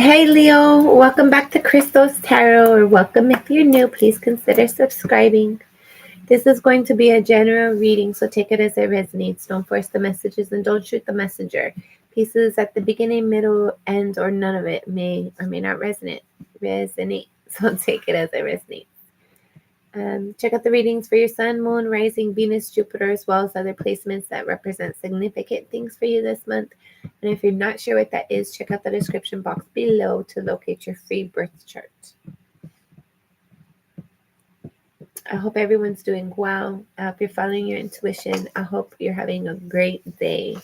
Hey Leo, welcome back to Crystal's Tarot, or welcome if you're new. Please consider subscribing. This is going to be a general reading, so take it as it resonates. Don't force the messages and don't shoot the messenger. Pieces at the beginning, middle, end, or none of it may or may not resonate. So take it as it resonates. Check out the readings for your sun, moon, rising, Venus, Jupiter, as well as other placements that represent significant things for you this month. And if you're not sure what that is, check out the description box below to locate your free birth chart. I hope everyone's doing well. I hope you're following your intuition. I hope you're having a great day,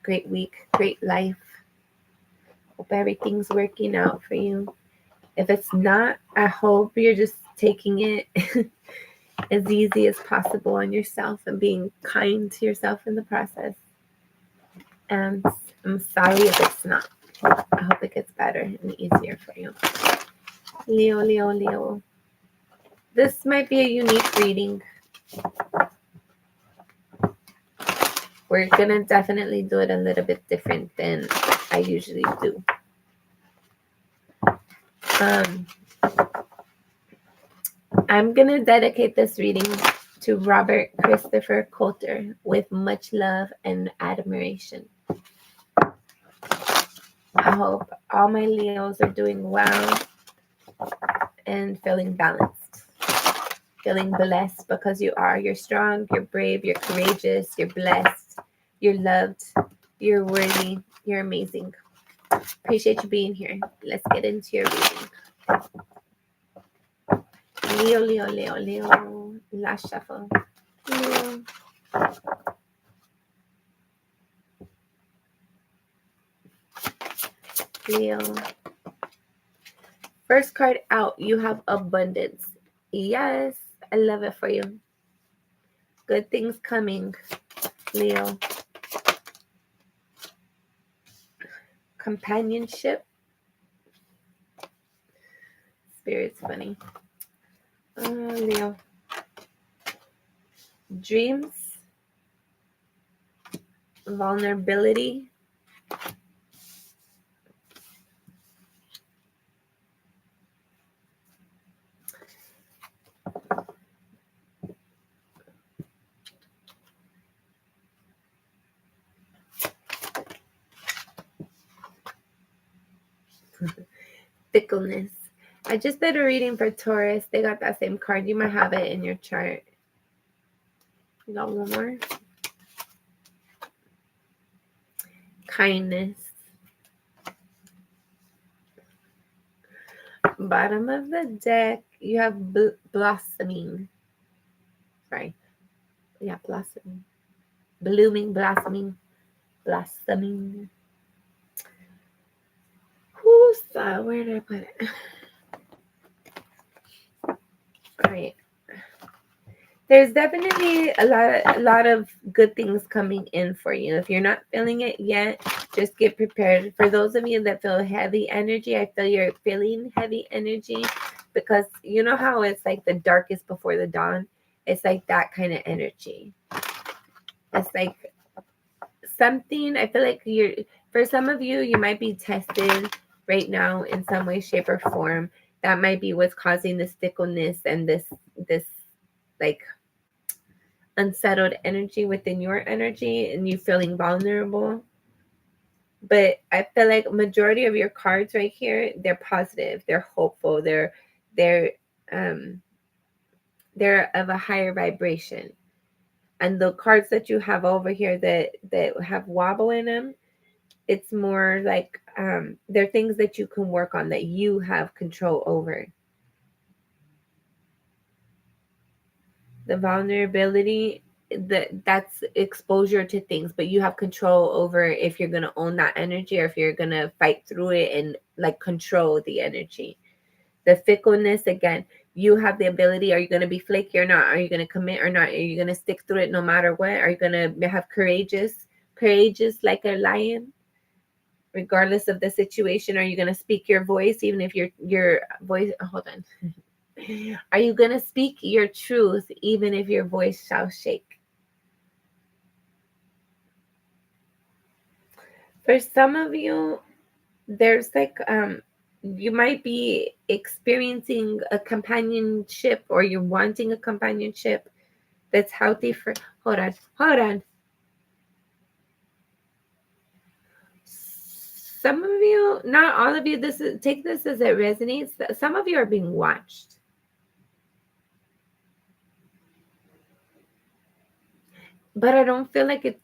great week, great life. Hope everything's working out for you. If it's not, I hope you're just taking it as easy as possible on yourself and being kind to yourself in the process. And I'm sorry if it's not. I hope it gets better and easier for you. Leo, Leo, Leo. This might be a unique reading. We're going to definitely do it a little bit different than I usually do. I'm going to dedicate this reading to Robert Christopher Coulter with much love and admiration. I hope all my Leos are doing well and feeling balanced, feeling blessed because you are. You're strong, you're brave, you're courageous, you're blessed, you're loved, you're worthy, you're amazing. Appreciate you being here. Let's get into your reading. Leo, Leo, Leo, Leo. Last shuffle. Leo. Leo. First card out, you have abundance. Yes, I love it for you. Good things coming, Leo. Companionship. Spirit's funny. Leo. Dreams. Vulnerability. Fickleness. I just did a reading for Taurus. They got that same card. You might have it in your chart. You got one more. Kindness. Bottom of the deck, you have blossoming. Sorry. Yeah, blossoming. Blooming, blossoming, blossoming. Who's that? Where did I put it? All right. There's definitely a lot of good things coming in for you. If you're not feeling it yet, just get prepared. For those of you that feel heavy energy, I feel you're feeling heavy energy because you know how it's like the darkest before the dawn? It's like that kind of energy. It's like something, I feel like for some of you, you might be tested right now in some way, shape, or form. That might be what's causing this fickleness and this like unsettled energy within your energy and you feeling vulnerable. But I feel like majority of your cards right here, they're positive, they're hopeful, they're of a higher vibration. And the cards that you have over here that have wobble in them, it's more like they're things that you can work on, that you have control over. The vulnerability, that's exposure to things, but you have control over if you're going to own that energy or if you're going to fight through it and like control the energy. The fickleness, again, you have the ability. Are you going to be flaky or not? Are you going to commit or not? Are you going to stick through it no matter what? Are you going to have courageous like a lion, regardless of the situation? Are you going to speak your voice even if your voice, hold on. Are you going to speak your truth even if your voice shall shake? For some of you, there's like you might be experiencing a companionship, or you're wanting a companionship that's healthy for, hold on. Some of you, not all of you, this is, take this as it resonates. Some of you are being watched. But I don't feel like it's,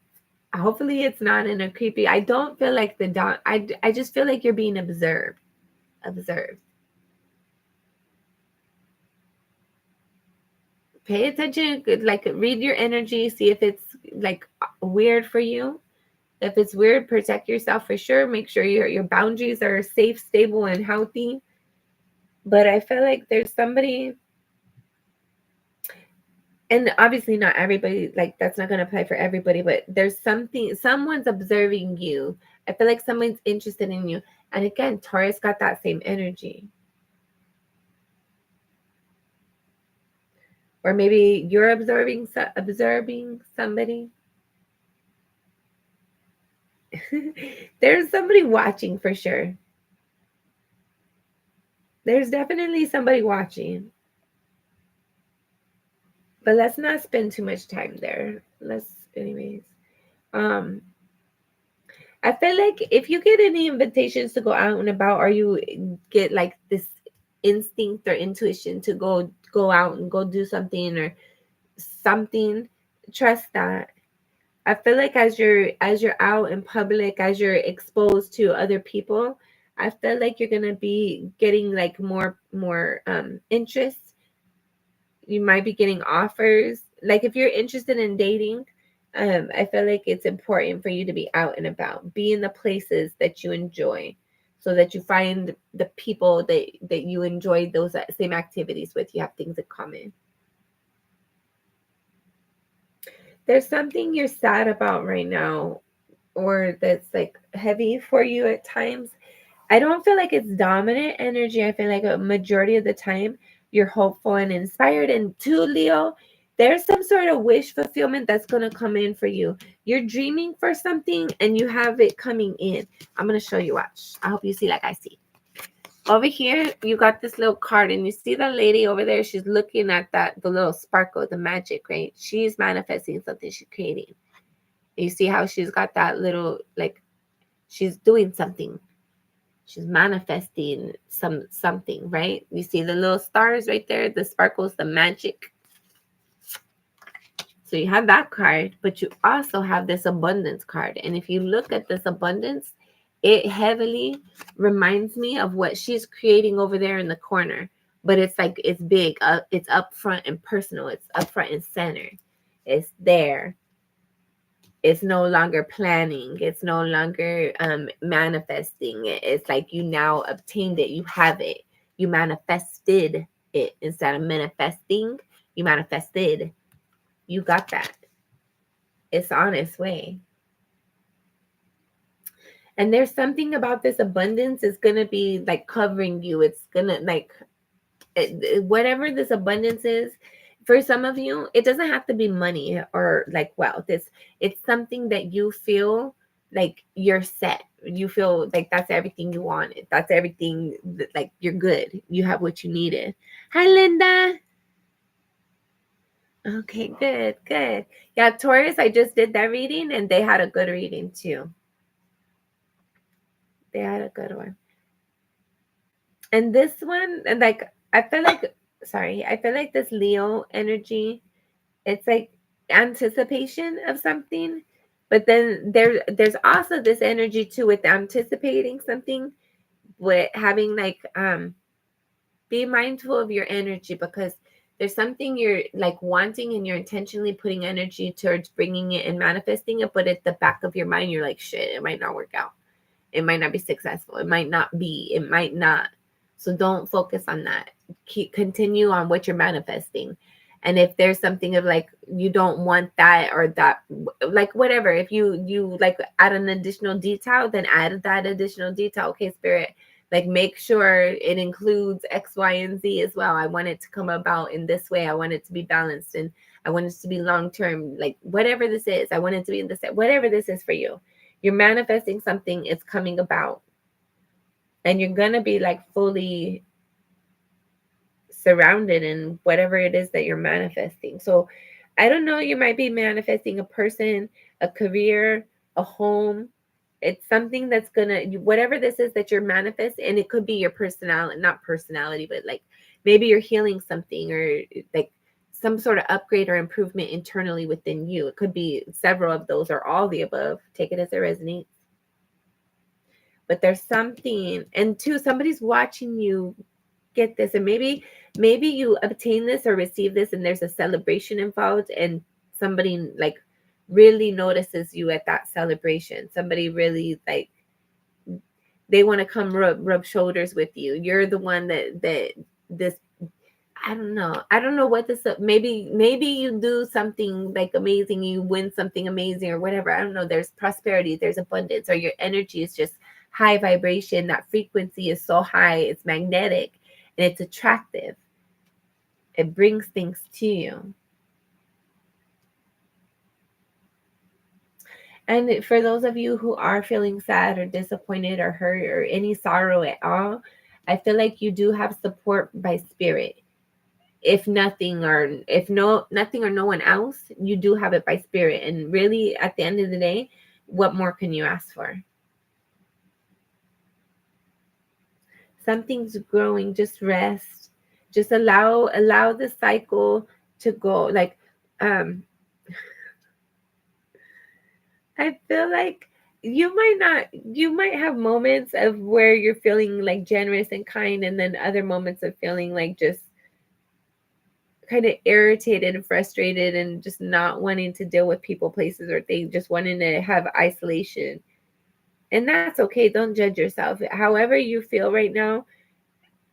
hopefully it's not in a creepy, I don't feel like the dog, I just feel like you're being observed. Pay attention, like read your energy, see if it's like weird for you. If it's weird, protect yourself for sure. Make sure your boundaries are safe, stable, and healthy. But I feel like there's somebody, and obviously not everybody, like that's not going to apply for everybody, but there's something, someone's observing you. I feel like someone's interested in you. And again, Taurus got that same energy. Or maybe you're observing somebody. There's somebody watching for sure. There's definitely somebody watching. But let's not spend too much time there. Anyways. Um, I feel like if you get any invitations to go out and about, or you get like this instinct or intuition to go out and go do something or something, trust that. I feel like as you're out in public, as you're exposed to other people, I feel like you're gonna be getting like more interest. You might be getting offers. Like if you're interested in dating, I feel like it's important for you to be out and about, be in the places that you enjoy, so that you find the people that you enjoy those same activities with. You have things in common. There's something you're sad about right now, or that's like heavy for you at times. I don't feel like it's dominant energy. I feel like a majority of the time you're hopeful and inspired. And two, Leo, there's some sort of wish fulfillment that's going to come in for you. You're dreaming for something and you have it coming in. I'm going to show you. Watch. I hope you see like I see. Over here, you got this little card, and you see the lady over there. She's looking at the little sparkle, the magic, right? She's manifesting something she's creating. You see how she's got that little, like, she's doing something. She's manifesting something, right? You see the little stars right there, the sparkles, the magic. So you have that card, but you also have this abundance card. And if you look at this abundance, it heavily reminds me of what she's creating over there in the corner. But it's like, it's big, it's up front and personal, it's up front and center. It's there. It's no longer planning. It's no longer manifesting. It's like you now obtained it. You have it. You manifested it instead of manifesting. You manifested. You got that. It's on its way. And there's something about this abundance is going to be like covering you. It's going to like, whatever this abundance is, for some of you, it doesn't have to be money or like wealth. It's something that you feel like you're set. You feel like that's everything you wanted. That's everything that, like, you're good. You have what you needed. Hi, Linda. Okay, good. Yeah, Taurus, I just did that reading and they had a good reading too. They had a good one. And this one, and like, I feel like this Leo energy, it's like anticipation of something, but then there's also this energy too with anticipating something, with having like be mindful of your energy, because there's something you're like wanting and you're intentionally putting energy towards bringing it and manifesting it, but at the back of your mind you're like, shit, it might not work out, it might not be successful, it might not. So don't focus on that. Continue on what you're manifesting. And if there's something of like you don't want that, or that, like whatever, if you like add an additional detail, then add that additional detail. Okay, spirit, like make sure it includes X, Y, and Z as well. I want it to come about in this way. I want it to be balanced, and I want it to be long term. Like whatever this is, I want it to be in this, whatever this is for you. You're manifesting something, it's coming about. and you're gonna be like fully surrounded in whatever it is that you're manifesting. So I don't know, you might be manifesting a person, a career, a home. It's something that's gonna, whatever this is that you're manifesting, and it could be your personality, not personality, but like maybe you're healing something, or like some sort of upgrade or improvement internally within you. It could be several of those or all the above. Take it as it resonates. But there's something, and two, somebody's watching you get this, and maybe you obtain this or receive this and there's a celebration involved, and somebody like really notices you at that celebration. Somebody really like, they want to come rub shoulders with you. You're the one that this, I don't know what this, maybe you do something like amazing, you win something amazing or whatever. I don't know. There's prosperity, there's abundance, or your energy is just high vibration. That frequency is so high, it's magnetic and it's attractive. It brings things to you. And for those of you who are feeling sad or disappointed or hurt or any sorrow at all, I feel like you do have support by spirit. If nothing, or if nothing or no one else, you do have it by spirit. And really, at the end of the day, what more can you ask for? Something's growing. Just rest. Just allow the cycle to go. Like, I feel like you might have moments of where you're feeling like generous and kind, and then other moments of feeling like just kind of irritated and frustrated and just not wanting to deal with people, places, or things, just wanting to have isolation. And that's okay. Don't judge yourself. However you feel right now,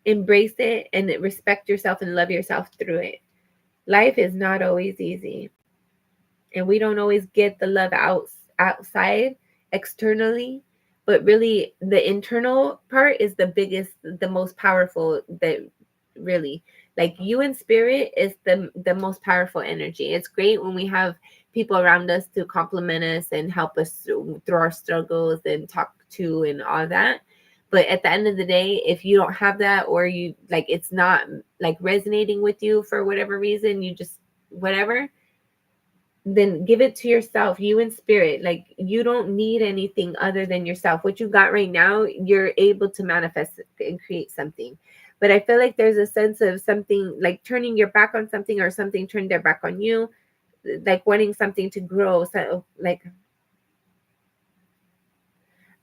embrace it and respect yourself and love yourself through it. Life is not always easy. And we don't always get the love outside externally, but really the internal part is the biggest, the most powerful. That really, like, you in spirit is the most powerful energy. It's great when we have people around us to compliment us and help us through our struggles and talk to and all that. But at the end of the day, if you don't have that, or you like, it's not like resonating with you for whatever reason, you just whatever, then give it to yourself, you in spirit. Like, you don't need anything other than yourself. What you got right now, you're able to manifest and create something. But I feel like there's a sense of something like turning your back on something, or something turned their back on you, like wanting something to grow. So like,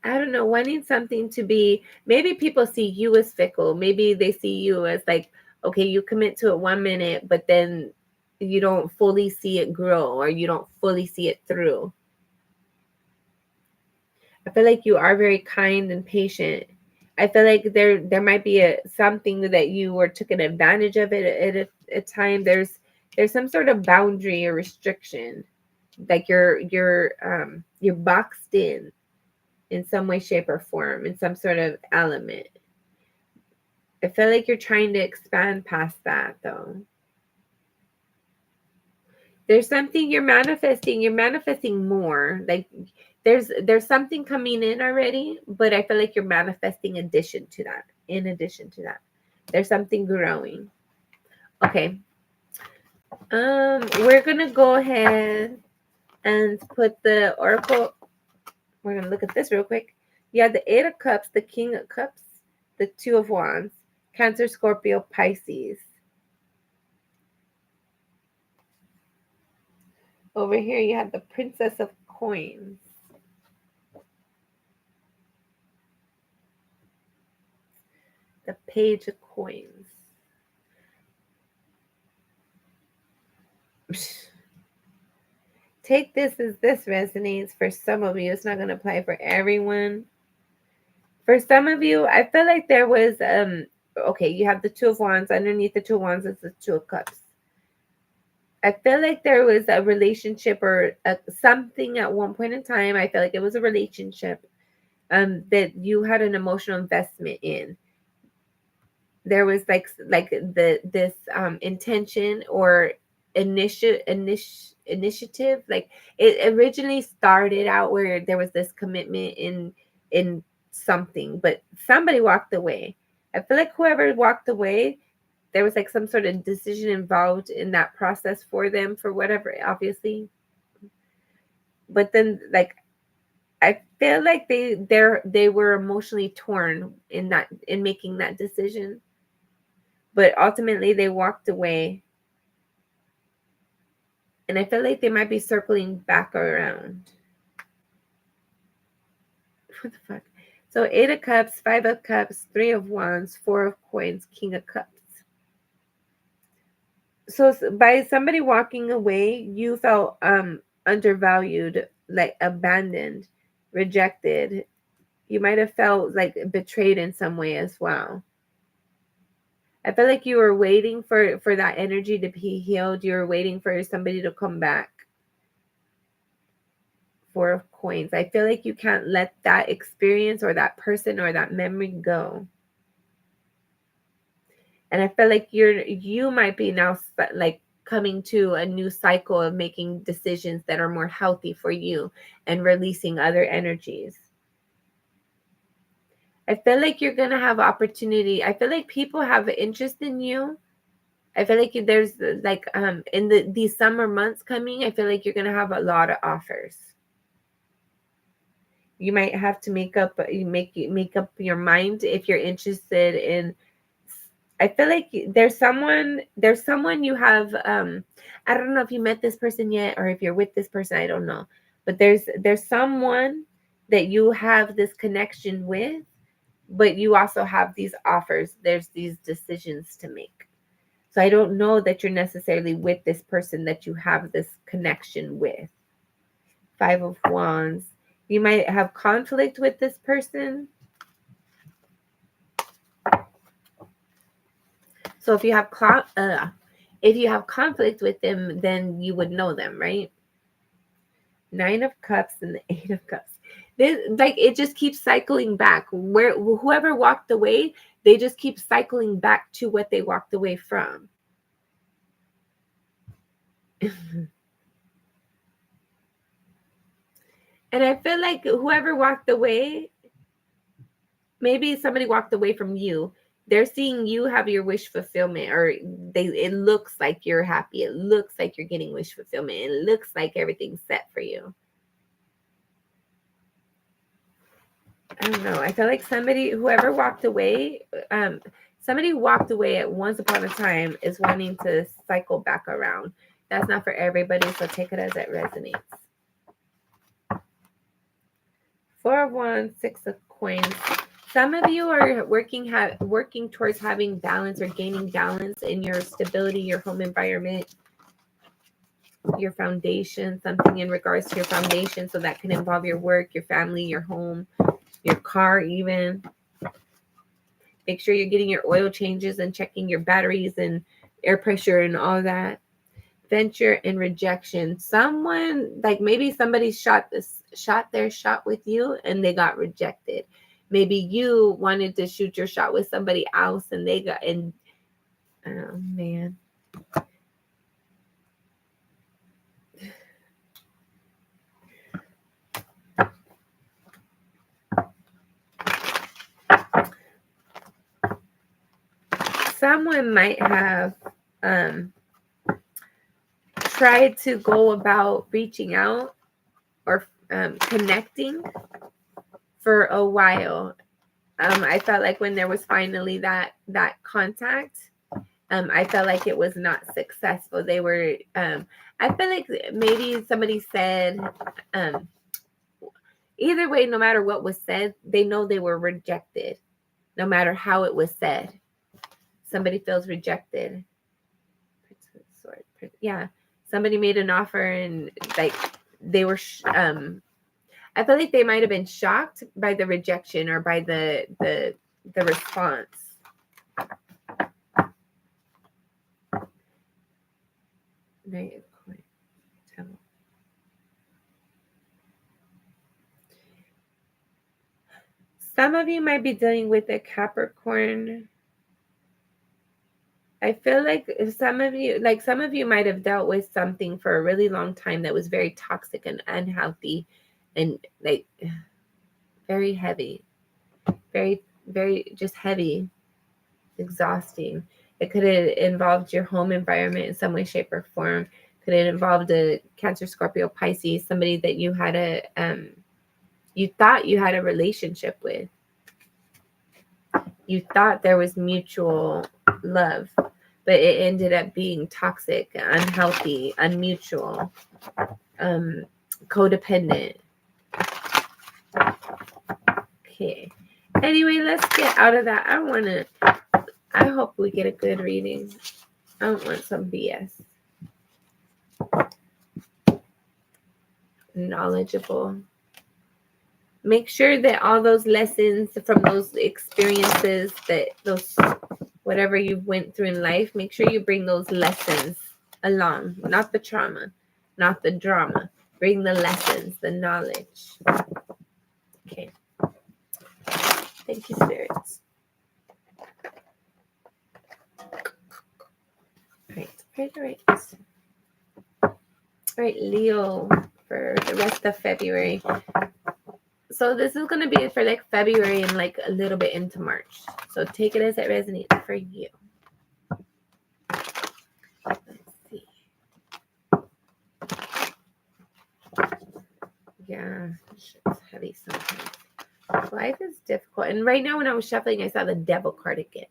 I don't know, wanting something to be, maybe people see you as fickle. Maybe they see you as like, okay, you commit to it 1 minute, but then you don't fully see it grow, or you don't fully see it through. I feel like you are very kind and patient. I feel like there might be something that you were taken advantage of it at a time. There's some sort of boundary or restriction, like you're boxed in some way, shape, or form, in some sort of element. I feel like you're trying to expand past that, though. There's something you're manifesting more. Like, there's something coming in already, but I feel like you're manifesting addition to that. In addition to that, there's something growing. Okay. We're gonna go ahead and put the oracle. We're gonna look at this real quick. Yeah, the Eight of Cups, the King of Cups, the Two of Wands, Cancer, Scorpio, Pisces. Over here, you have the Princess of Coins. The Page of Coins. Take this as this resonates for some of you. It's not going to apply for everyone. For some of you, I feel like there was, okay, you have the Two of Wands. Underneath the Two of Wands is the Two of Cups. I feel like there was a relationship or something at one point in time. I feel like it was a relationship that you had an emotional investment in. There was like this intention or initiative. Like, it originally started out where there was this commitment in something, but somebody walked away. I feel like whoever walked away, there was like some sort of decision involved in that process for them, for whatever, obviously. But then, like, I feel like they were emotionally torn in making that decision. But ultimately they walked away. And I feel like they might be circling back around. What the fuck? So 8 of Cups, 5 of Cups, 3 of Wands, 4 of Coins, King of Cups. So by somebody walking away, you felt undervalued, like abandoned, rejected. You might have felt like betrayed in some way as well. I feel like you were waiting for that energy to be healed. You were waiting for somebody to come back. 4 of Coins. I feel like you can't let that experience or that person or that memory go. And I feel like you might be now like coming to a new cycle of making decisions that are more healthy for you and releasing other energies. I feel like you're going to have opportunity. I feel like people have interest in you. I feel like there's like in these summer months coming, I feel like you're going to have a lot of offers. You might have to make up your mind if you're interested in. I feel like there's someone you have I don't know if you met this person yet or if you're with this person, I don't know. But there's someone that you have this connection with, but you also have these offers. There's these decisions to make. So I don't know that you're necessarily with this person that you have this connection with. 5 of Wands. You might have conflict with this person. So if you have conflict with them, then you would know them, right? 9 of Cups and the 8 of Cups. Like it just keeps cycling back. Where whoever walked away, they just keep cycling back to what they walked away from. And I feel like whoever walked away, maybe somebody walked away from you. They're seeing you have your wish fulfillment, or it looks like you're happy. It looks like you're getting wish fulfillment. It looks like everything's set for you. I don't know. I feel like whoever walked away, somebody walked away at once upon a time is wanting to cycle back around. That's not for everybody, so take it as it resonates. 4 of Wands, 6 of Coins. Some of you are working towards having balance or gaining balance in your stability, your home environment, your foundation, something in regards to your foundation. So that can involve your work, your family, your home, your car even. Make sure you're getting your oil changes and checking your batteries and air pressure and all that. Venture and rejection. Someone, like maybe somebody shot their shot with you and they got rejected. Maybe you wanted to shoot your shot with somebody else and they got, and oh man. Someone might have tried to go about reaching out or connecting for a while. I felt like when there was finally that contact, I felt like it was not successful. They were, I feel like maybe somebody said, either way, no matter what was said, they know they were rejected, no matter how it was said. Somebody feels rejected. Yeah. Somebody made an offer and like they were, I feel like they might have been shocked by the rejection or by the response. Some of you might be dealing with a Capricorn. I feel like some of you might have dealt with something for a really long time that was very toxic and unhealthy and like very heavy. very, very just heavy, exhausting. It could have involved your home environment in some way, shape, or form. Could have involved a Cancer, Scorpio, Pisces, somebody that you had you thought you had a relationship with. You thought there was mutual love, but it ended up being toxic, unhealthy, unmutual, codependent. Okay. Anyway, let's get out of that. I hope we get a good reading. I don't want some BS. Knowledgeable. Make sure that all those lessons from those experiences, that those whatever you went through in life, make sure you bring those lessons along, not the trauma, not the drama. Bring the lessons, the knowledge. Okay. Thank you, spirits. Right. All right, Leo, for the rest of February. So this is going to be for like February and like a little bit into March. So take it as it resonates for you. Let's see. Yeah, shit's heavy sometimes. Life is difficult. And right now when I was shuffling, I saw the Devil card again.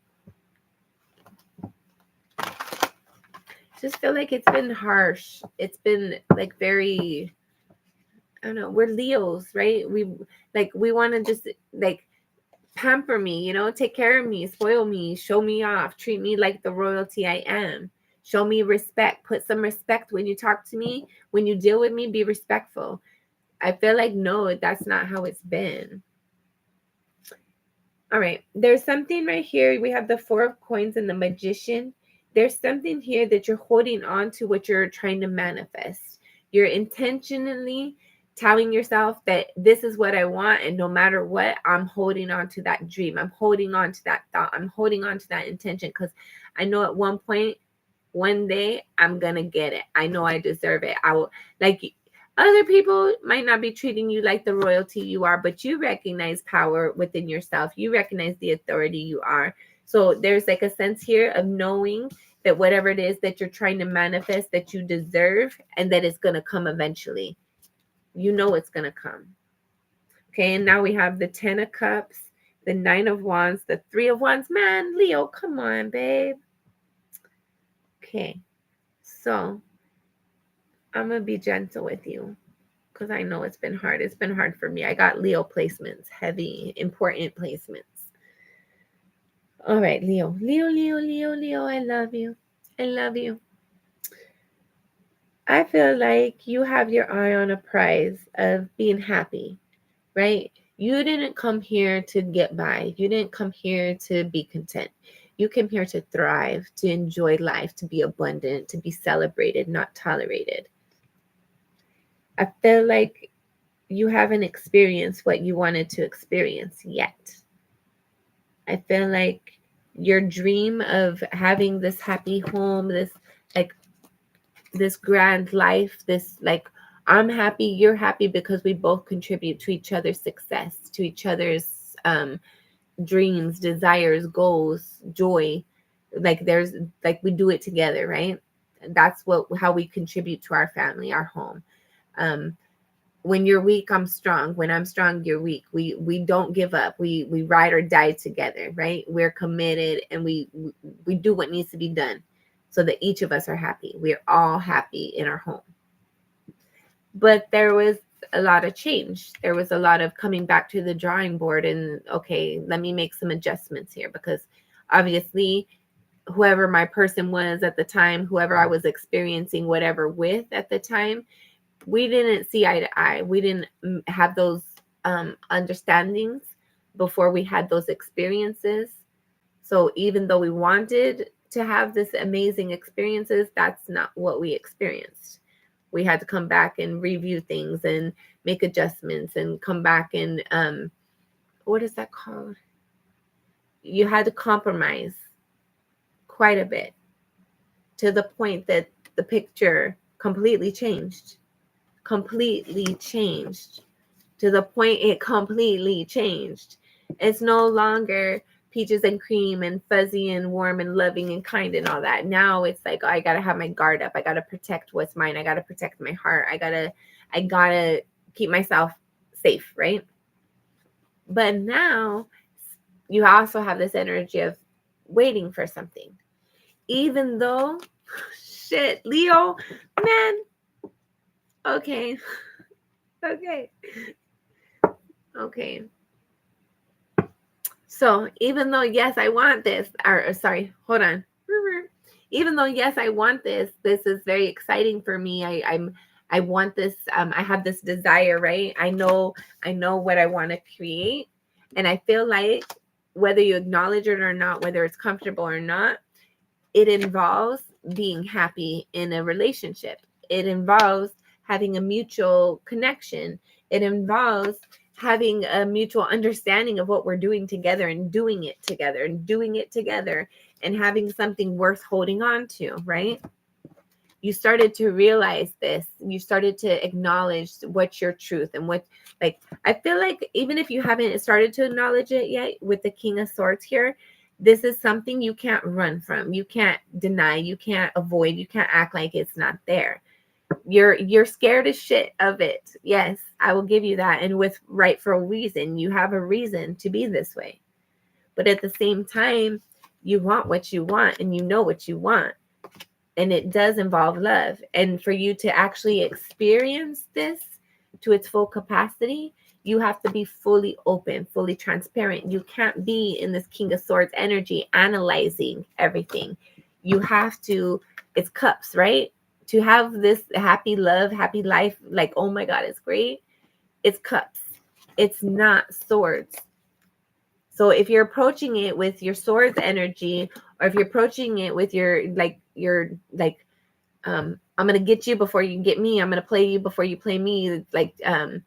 Just feel like it's been harsh. It's been like very, I don't know, we're Leos, right? We want to just like pamper me, you know, take care of me, spoil me, show me off, treat me like the royalty I am. Show me respect. Put some respect when you talk to me. When you deal with me, be respectful. I feel like, no, that's not how it's been. All right. There's something right here. We have the Four of Coins and the Magician. There's something here that you're holding on to, what you're trying to manifest. You're intentionally telling yourself that this is what I want, and no matter what, I'm holding on to that dream. I'm holding on to that thought. I'm holding on to that intention because I know at one point, one day, I'm going to get it. I know I deserve it. I will, like, other people might not be treating you like the royalty you are, but you recognize power within yourself. You recognize the authority you are. So there's like a sense here of knowing that whatever it is that you're trying to manifest, that you deserve, and that it's going to come eventually. You know it's going to come. Okay, and now we have the 10 of Cups, the 9 of Wands, the 3 of Wands. Man, Leo, come on, babe. Okay, so I'm going to be gentle with you because I know it's been hard. It's been hard for me. I got Leo placements, heavy, important placements. All right, Leo. Leo, I love you. I love you. I feel like you have your eye on a prize of being happy, right? You didn't come here to get by. You didn't come here to be content. You came here to thrive, to enjoy life, to be abundant, to be celebrated, not tolerated. I feel like you haven't experienced what you wanted to experience yet. I feel like your dream of having this happy home, this grand life, this like, I'm happy, you're happy because we both contribute to each other's success, to each other's dreams, desires, goals, joy. Like there's like we do it together, right? That's how we contribute to our family, our home. When you're weak, I'm strong. When I'm strong, you're weak. We don't give up. We ride or die together, right? We're committed, and we do what needs to be done so that each of us are happy. We're all happy in our home. But there was a lot of change. There was a lot of coming back to the drawing board and, okay, let me make some adjustments here, because obviously whoever my person was at the time, whoever I was experiencing whatever with at the time, we didn't see eye to eye. We didn't have those understandings before we had those experiences. So even though we wanted to have this amazing experiences, that's not what we experienced. We had to come back and review things and make adjustments and come back and what is that called? You had to compromise quite a bit to the point that the picture completely changed to the point it completely changed. It's no longer peaches and cream and fuzzy and warm and loving and kind and all that. Now it's like, oh, I gotta have my guard up. I gotta protect what's mine. I gotta protect my heart. I gotta keep myself safe, right? But now you also have this energy of waiting for something. Even though, shit, Leo, man, okay, okay, okay. So even though, yes, I want this, or sorry, hold on. Even though, yes, I want this, this is very exciting for me. I want this. I have this desire, right? I know what I want to create. And I feel like whether you acknowledge it or not, whether it's comfortable or not, it involves being happy in a relationship. It involves having a mutual connection. It involves having a mutual understanding of what we're doing together and doing it together and doing it together and having something worth holding on to, right? You started to realize this. You started to acknowledge what's your truth and what, like, I feel like even if you haven't started to acknowledge it yet with the King of Swords here, this is something you can't run from. You can't deny. You can't avoid. You can't act like it's not there. You're scared as shit of it. Yes, I will give you that. And with right for a reason. You have a reason to be this way. But at the same time, you want what you want and you know what you want. And it does involve love. And for you to actually experience this to its full capacity, you have to be fully open, fully transparent. You can't be in this King of Swords energy analyzing everything. You have to, it's cups, right? To have this happy love, happy life, like, oh my God, it's great. It's cups. It's not swords. So if you're approaching it with your swords energy, or if you're approaching it with your I'm gonna get you before you get me. I'm gonna play you before you play me. I'm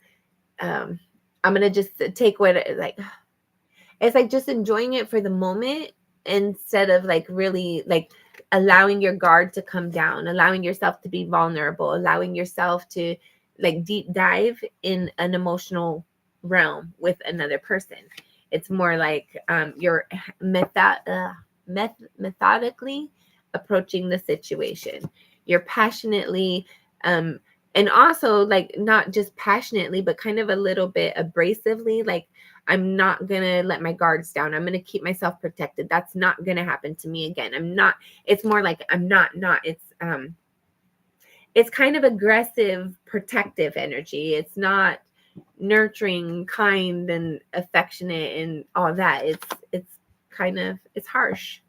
gonna just take what it's like just enjoying it for the moment instead of like really like allowing your guard to come down, allowing yourself to be vulnerable, allowing yourself to like deep dive in an emotional realm with another person. It's more like you're methodically approaching the situation. You're passionately, and also like not just passionately, but kind of a little bit abrasively. Like, I'm not gonna let my guards down. I'm gonna keep myself protected. That's not gonna happen to me again. I'm not. It's more like I'm not. It's kind of aggressive, protective energy. It's not nurturing, kind, and affectionate, and all that. It's kind of it's harsh.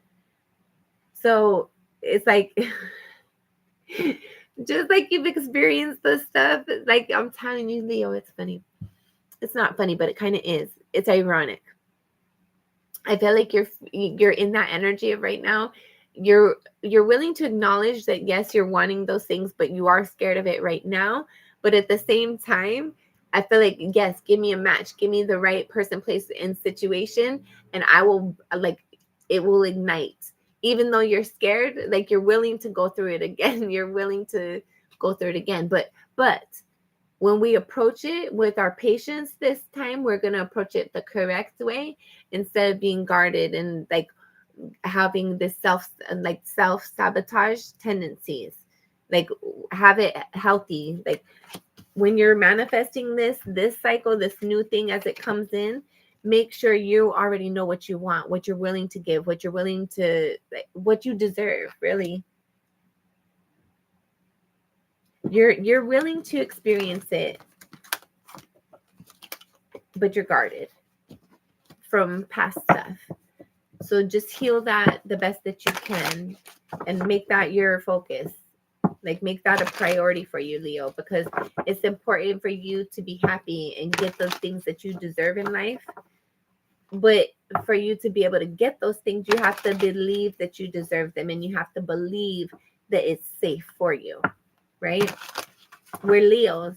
So it's like just like you've experienced this stuff. Like I'm telling you, Leo, it's funny. It's not funny, but it kind of is. It's ironic. I feel like you're in that energy of right now. You're willing to acknowledge that yes, you're wanting those things, but you are scared of it right now. But at the same time, I feel like yes, give me a match, give me the right person, place, and situation, and I will like it will ignite. Even though you're scared, like you're willing to go through it again. You're willing to go through it again. But when we approach it with our patience this time, we're going to approach it the correct way instead of being guarded and like having this self-sabotage tendencies. Like have it healthy. Like when you're manifesting this cycle, this new thing as it comes in, make sure you already know what you want, what you're willing to give, what you're willing to, like, what you deserve, really. You're willing to experience it, but you're guarded from past stuff. So just heal that the best that you can and make that your focus. Like make that a priority for you, Leo, because it's important for you to be happy and get those things that you deserve in life. But for you to be able to get those things, you have to believe that you deserve them, and you have to believe that it's safe for you, right? We're Leos.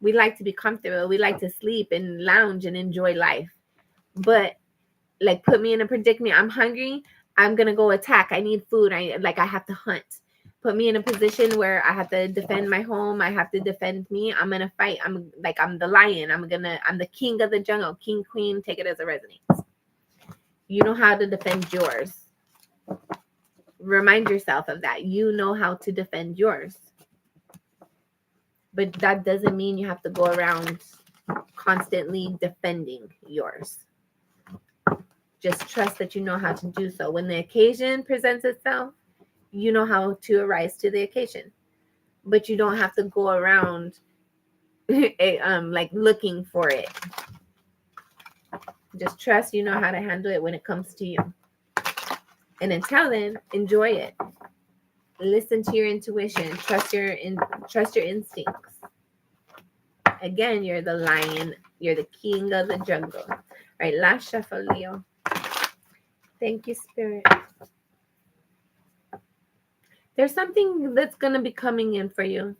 We like to be comfortable. We like to sleep and lounge and enjoy life. But like put me in a predicament. I'm hungry. I'm going to go attack. I need food. I have to hunt. Put me in a position where I have to defend my home. I have to defend me. I'm going to fight. I'm the lion. I'm the king of the jungle. King, queen, take it as it resonates. You know how to defend yours. Remind yourself of that. You know how to defend yours. But that doesn't mean you have to go around constantly defending yours. Just trust that you know how to do so. When the occasion presents itself, you know how to arise to the occasion. But you don't have to go around like looking for it. Just trust you know how to handle it when it comes to you. And until then, enjoy it. Listen to your intuition. Trust your instincts. Again, you're the lion. You're the king of the jungle. All right, last shuffle, Leo. Thank you, Spirit. There's something that's going to be coming in for you.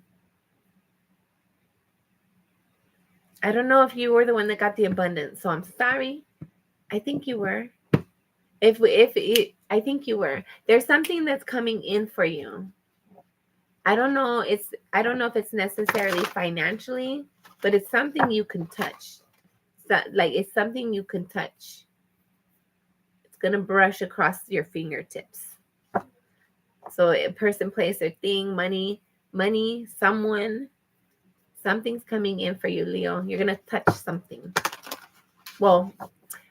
I don't know if you were the one that got the abundance, so I'm sorry. I think you were. I think you were. There's something that's coming in for you. I don't know if it's necessarily financially, but it's something you can touch. So, like, it's something you can touch. It's gonna brush across your fingertips. So a person, place, or thing, money, someone, something's coming in for you, Leo. You're gonna touch something. Well,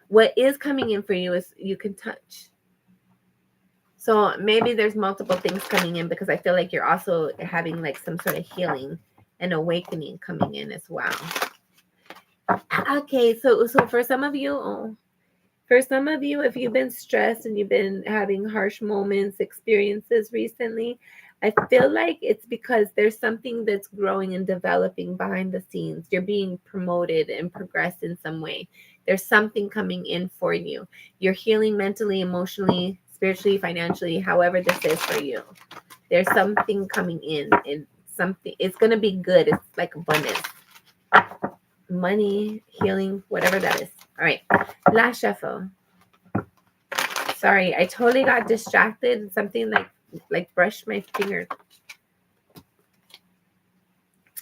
what is coming in for you is you can touch. So maybe there's multiple things coming in, because I feel like you're also having like some sort of healing and awakening coming in as well. Okay, so for some of you, if you've been stressed and you've been having harsh moments, experiences recently, I feel like it's because there's something that's growing and developing behind the scenes. You're being promoted and progressed in some way. There's something coming in for you. You're healing mentally, emotionally, spiritually, financially, however this is for you. There's something coming in, and something, it's going to be good. It's like abundance. Money, healing, whatever that is. All right, last shuffle. Sorry, I totally got distracted. Something like brushed my finger.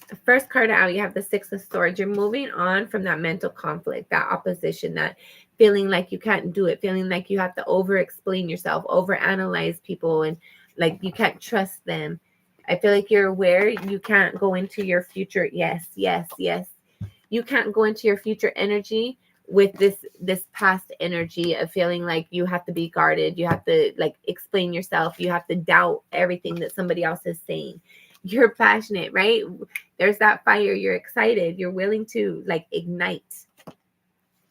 The first card out, you have the Six of Swords. You're moving on from that mental conflict, that opposition, that feeling like you can't do it, feeling like you have to over-explain yourself, over-analyze people, and like you can't trust them. I feel like you're aware you can't go into your future. Yes. You can't go into your future energy with this past energy of feeling like you have to be guarded. You have to like explain yourself. You have to doubt everything that somebody else is saying. You're passionate, right? There's that fire. You're excited. You're willing to like ignite.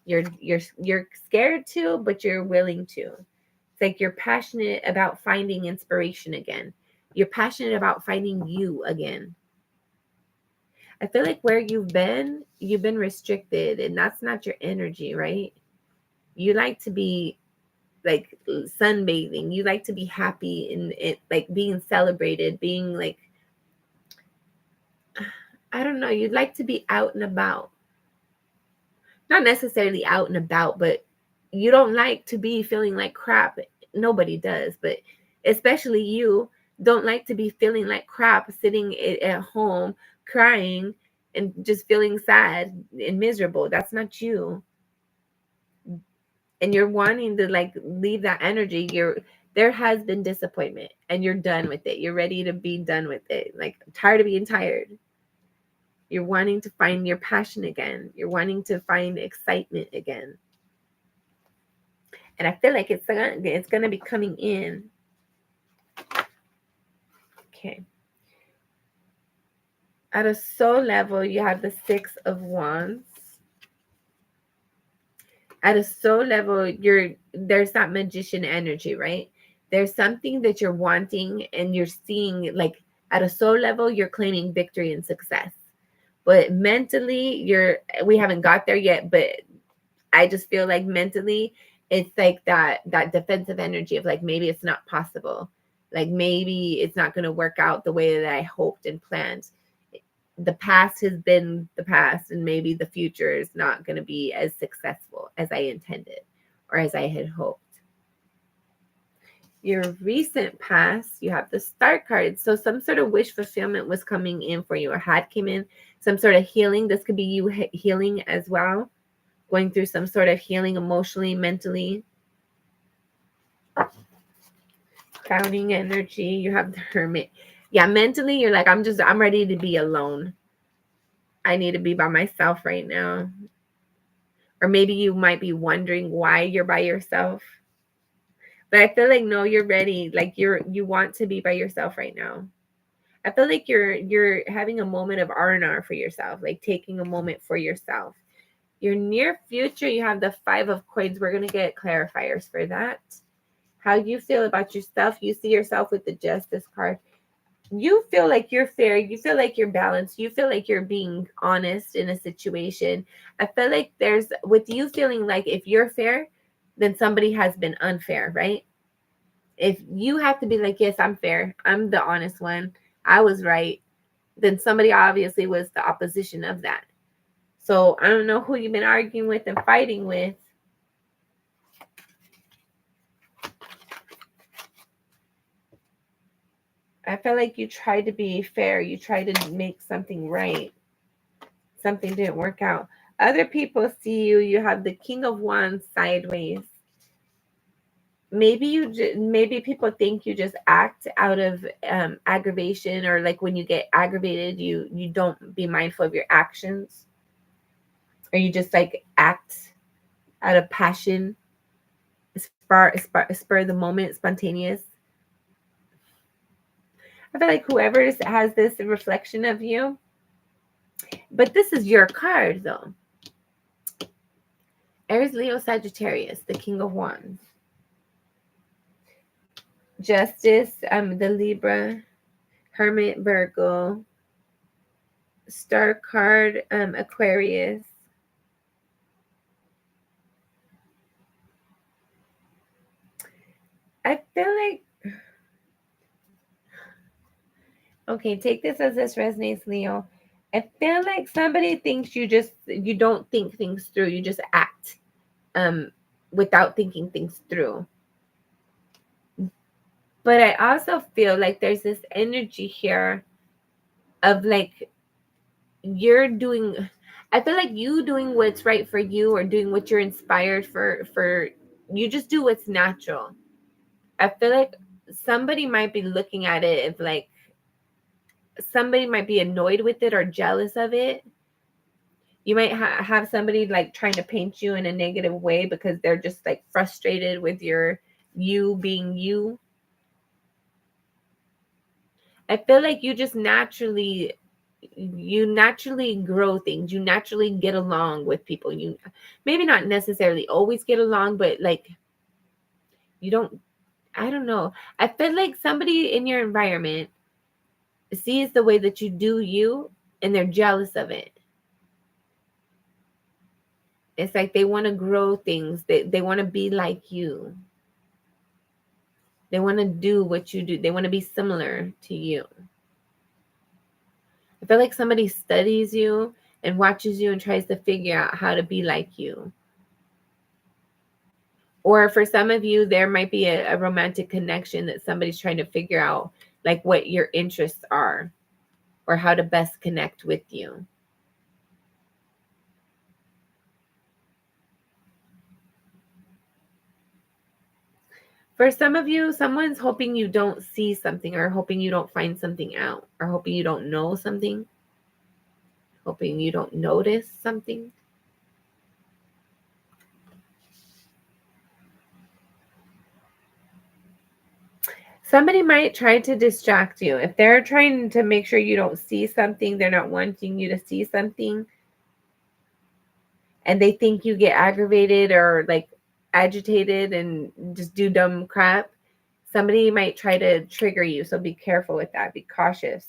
You're scared to, but you're willing to. It's like you're passionate about finding inspiration again. You're passionate about finding you again. I feel like where you've been restricted, and that's not your energy, right? You like to be like sunbathing. You like to be happy and it like being celebrated, being like, I don't know, you'd like to be out and about. Not necessarily out and about, but you don't like to be feeling like crap. Nobody does, but especially you don't like to be feeling like crap sitting at home crying and just feeling sad and miserable. That's not you. And you're wanting to like leave that energy. There has been disappointment and you're done with it. You're ready to be done with it. Like tired of being tired. You're wanting to find your passion again. You're wanting to find excitement again. And I feel like it's going to be coming in. Okay. At a soul level, you have the Six of Wands. At a soul level, there's that magician energy, right? There's something that you're wanting and you're seeing, like at a soul level, you're claiming victory and success. But mentally, we haven't got there yet, but I just feel like mentally, it's like that defensive energy of like, maybe it's not possible. Like maybe it's not going to work out the way that I hoped and planned. The past has been the past, and maybe the future is not going to be as successful as I intended or as I had hoped. Your recent past, you have the Star card. So some sort of wish fulfillment was coming in for you, or had came in. Some sort of healing. This could be you healing as well. Going through some sort of healing emotionally, mentally. crowning energy. You have the Hermit. Yeah, mentally, you're like, I'm ready to be alone. I need to be by myself right now. Or maybe you might be wondering why you're by yourself. But I feel like, no, you're ready. Like you want to be by yourself right now. I feel like you're having a moment of R&R for yourself, like taking a moment for yourself. Your near future, you have the 5 of Coins. We're going to get clarifiers for that. How you feel about yourself. You see yourself with the Justice card. You feel like you're fair. You feel like you're balanced. You feel like you're being honest in a situation. I feel like there's, with you feeling like if you're fair, then somebody has been unfair, right? If you have to be like, yes, I'm fair. I'm the honest one. I was right. Then somebody obviously was the opposition of that. So I don't know who you've been arguing with and fighting with. I feel like you tried to be fair. You tried to make something right. Something didn't work out. Other people see you. You have the King of Wands sideways. Maybe people think you just act out of aggravation, or like when you get aggravated, you don't be mindful of your actions, or you just like act out of passion, spur of the moment, spontaneous. I feel like whoever has this reflection of you, but this is your card though. Aries, Leo, Sagittarius, the King of Wands. Justice, the Libra, Hermit, Virgo, Star card, Aquarius. I feel like, okay, take this as this resonates, Leo. I feel like somebody thinks you don't think things through. You just act without thinking things through. But I also feel like there's this energy here of like I feel like you doing what's right for you, or doing what you're inspired for you just do what's natural. I feel like somebody might be looking at it if like somebody might be annoyed with it or jealous of it. You might have somebody like trying to paint you in a negative way because they're just like frustrated with you being you. I feel like you naturally grow things. You naturally get along with people. You maybe not necessarily always get along, but like you don't, I don't know. I feel like somebody in your environment sees the way that you do you and they're jealous of it. It's like they want to grow things. They want to be like you. They want to do what you do. They want to be similar to you. I feel like somebody studies you and watches you and tries to figure out how to be like you. Or for some of you, there might be a romantic connection that somebody's trying to figure out like what your interests are or how to best connect with you. For some of you, someone's hoping you don't see something, or hoping you don't find something out, or hoping you don't know something, hoping you don't notice something. Somebody might try to distract you. If they're trying to make sure you don't see something, they're not wanting you to see something, and they think you get aggravated or like agitated and just do dumb crap, somebody might try to trigger you. So be careful with that. Be cautious.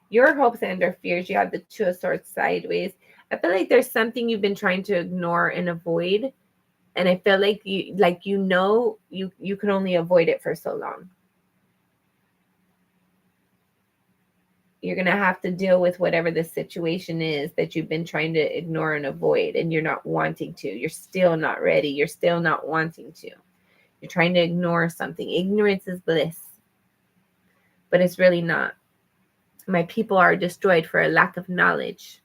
Your hopes and or fears, you have the Two of Swords sideways. I feel like there's something you've been trying to ignore and avoid. And I feel like you can only avoid it for so long. You're going to have to deal with whatever the situation is that you've been trying to ignore and avoid, and you're not wanting to. You're still not ready. You're still not wanting to. You're trying to ignore something. Ignorance is bliss, but it's really not. My people are destroyed for a lack of knowledge.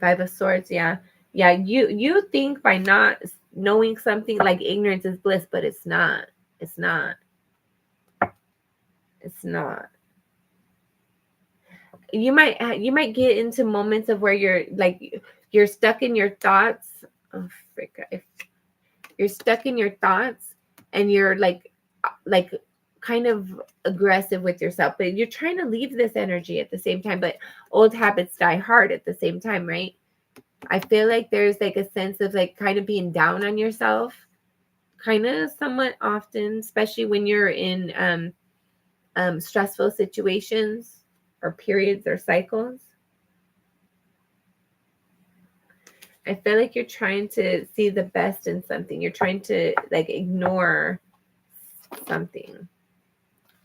Five of Swords, yeah. Yeah, you think by not knowing something like ignorance is bliss, but it's not. It's not. It's not. You might get into moments of where you're stuck in your thoughts. Oh frick. You're stuck in your thoughts and you're like kind of aggressive with yourself, but you're trying to leave this energy at the same time, but old habits die hard at the same time, right? I feel like there's like a sense of like kind of being down on yourself, kind of somewhat often, especially when you're in stressful situations or periods or cycles. I feel like you're trying to see the best in something. You're trying to like ignore something.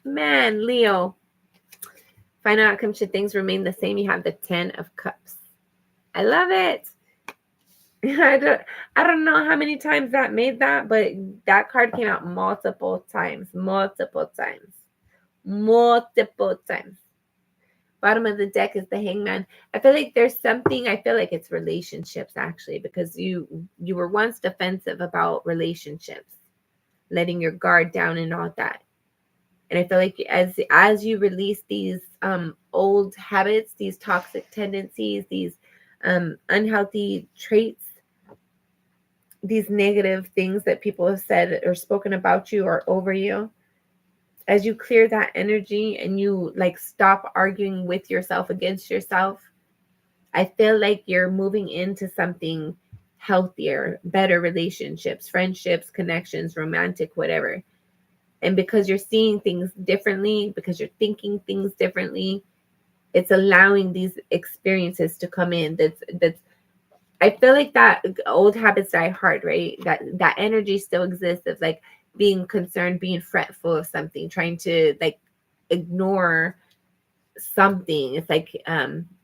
Man, Leo. Final outcome, should things remain the same? You have the 10 of Cups. I love it. I don't know how many times that made that, but that card came out multiple times. Multiple times. Multiple times. Bottom of the deck is the Hangman. I feel like there's something, I feel like it's relationships actually, because you were once defensive about relationships, letting your guard down and all that. And I feel like as you release these old habits, these toxic tendencies, these unhealthy traits, these negative things that people have said or spoken about you or over you, as you clear that energy and you like stop arguing with yourself against yourself, I feel like you're moving into something healthier, better relationships, friendships, connections, romantic, whatever. And because you're seeing things differently, because you're thinking things differently, it's allowing these experiences to come in. That's I feel like that old habits die hard, right? That energy still exists of like being concerned, being fretful of something, trying to like ignore something. It's like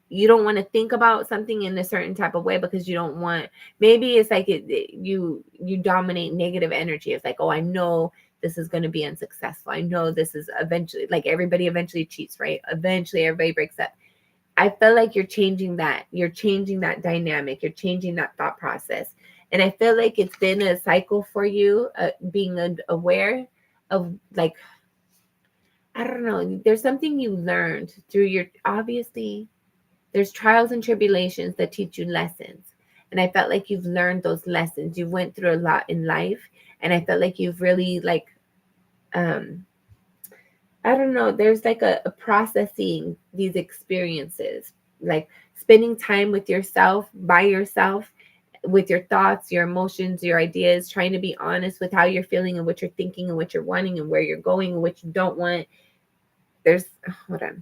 you don't want to think about something in a certain type of way because you don't want, maybe it's like you dominate negative energy. It's like, oh, I know this is going to be unsuccessful. I know this is eventually, like everybody eventually cheats, right? Eventually everybody breaks up. I feel like you're changing that. You're changing that dynamic. You're changing that thought process. And I feel like it's been a cycle for you, being aware of like, I don't know, there's something you learned through your, obviously, there's trials and tribulations that teach you lessons. And I felt like you've learned those lessons. You went through a lot in life. And I felt like you've really like, I don't know, there's like a processing these experiences, like spending time with yourself, by yourself, with your thoughts, your emotions, your ideas, trying to be honest with how you're feeling and what you're thinking and what you're wanting and where you're going and what you don't want. There's, hold on.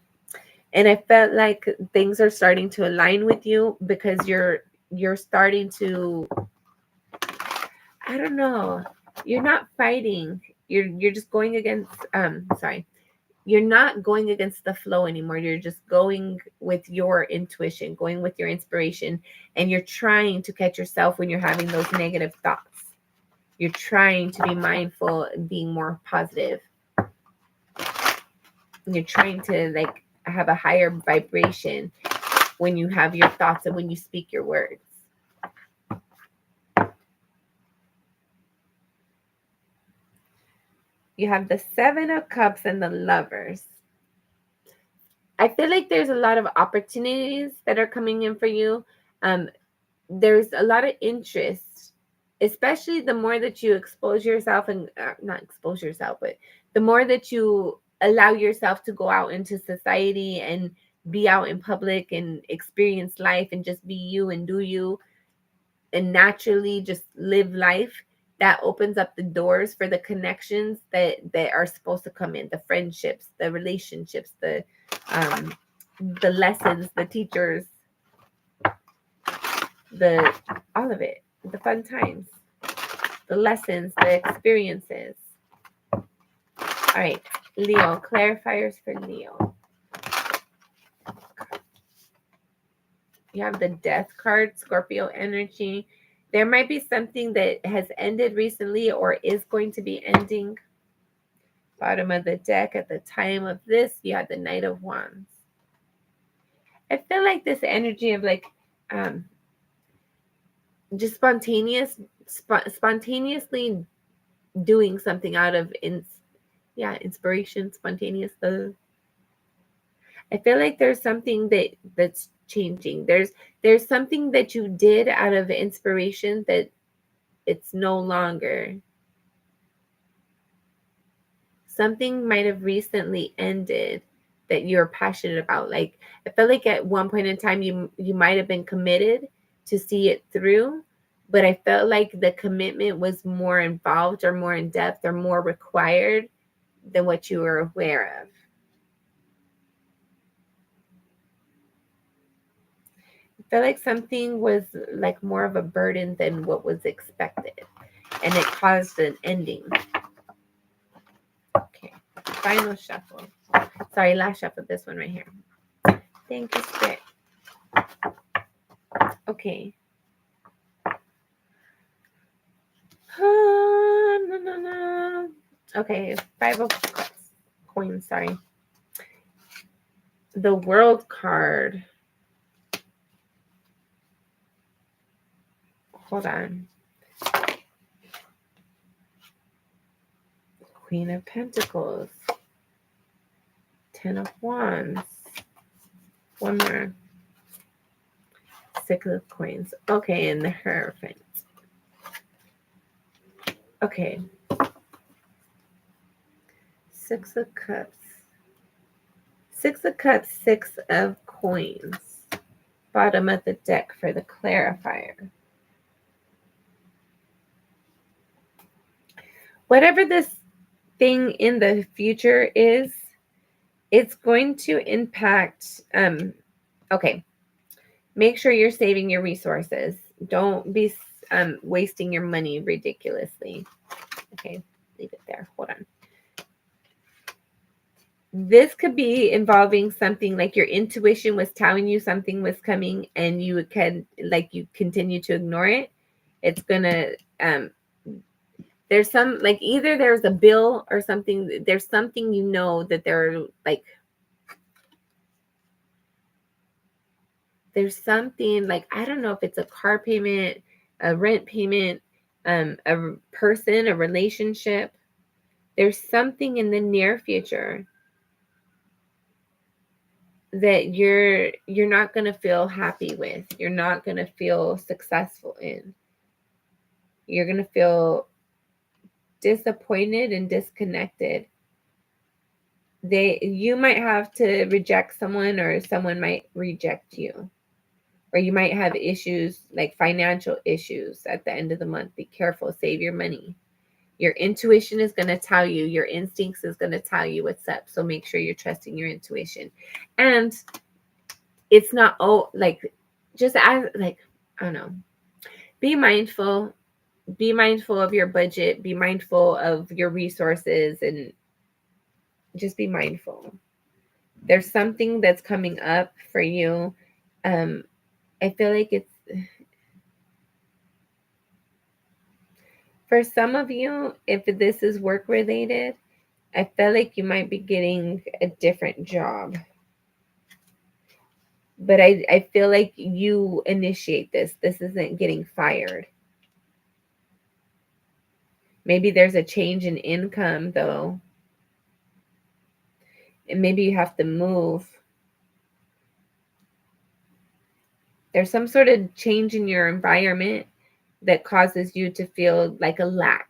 And I felt like things are starting to align with you because you're starting to, I don't know, you're not fighting. You're just going against, sorry, you're not going against the flow anymore. You're just going with your intuition, going with your inspiration, and you're trying to catch yourself when you're having those negative thoughts. You're trying to be mindful and being more positive. And you're trying to like have a higher vibration when you have your thoughts and when you speak your words. You have the 7 of Cups and the Lovers. I feel like there's a lot of opportunities that are coming in for you. There's a lot of interest, especially the more that you expose yourself and not expose yourself, but the more that you allow yourself to go out into society and be out in public and experience life and just be you and do you and naturally just live life. That opens up the doors for the connections that are supposed to come in, the friendships, the relationships, the lessons, the teachers, the all of it, the fun times, the lessons, the experiences. All right, Leo, clarifiers for Leo. You have the Death card, Scorpio energy. There might be something that has ended recently or is going to be ending. Bottom of the deck, at the time of this, you have the Knight of Wands. I feel like this energy of like just spontaneously doing something out of inspiration, spontaneous. I feel like there's something that's changing. There's something that you did out of inspiration that it's no longer. Something might have recently ended that you're passionate about. Like, I feel like at one point in time you might have been committed to see it through, but I felt like the commitment was more involved or more in depth or more required than what you were aware of. I feel like something was like more of a burden than what was expected, and it caused an ending. Okay, final shuffle. Sorry, last shuffle, this one right here. Thank you, Spirit. Okay. Okay, 5 of coins, sorry. The World card. Hold on. Queen of Pentacles. 10 of Wands. One more. 6 of Coins. Okay, and the Hierophant. Okay. 6 of Cups. 6 of Cups, 6 of Coins. Bottom of the deck for the clarifier. Whatever this thing in the future is, it's going to impact, okay, make sure you're saving your resources. Don't be wasting your money ridiculously. Okay, leave it there. Hold on. This could be involving something like your intuition was telling you something was coming and you continue to ignore it. It's gonna, there's some, like, either there's a bill or something, there's something, that they're like, there's something like, I don't know if it's a car payment, a rent payment, a person, a relationship. There's something in the near future that you're not going to feel happy with. You're not going to feel successful in. You're going to feel disappointed and disconnected. You might have to reject someone, or someone might reject you. Or you might have issues, like financial issues at the end of the month. Be careful. Save your money. Your intuition is going to tell you. Your instincts is going to tell you what's up. So make sure you're trusting your intuition. And it's not, just as, I don't know. Be mindful. Be mindful of your budget. Be mindful of your resources. And just be mindful. There's something that's coming up for you. I feel like it's, for some of you, if this is work related, I feel like you might be getting a different job. But I feel like you initiate this. This isn't getting fired. Maybe there's a change in income, though. And maybe you have to move. There's some sort of change in your environment that causes you to feel like a lack.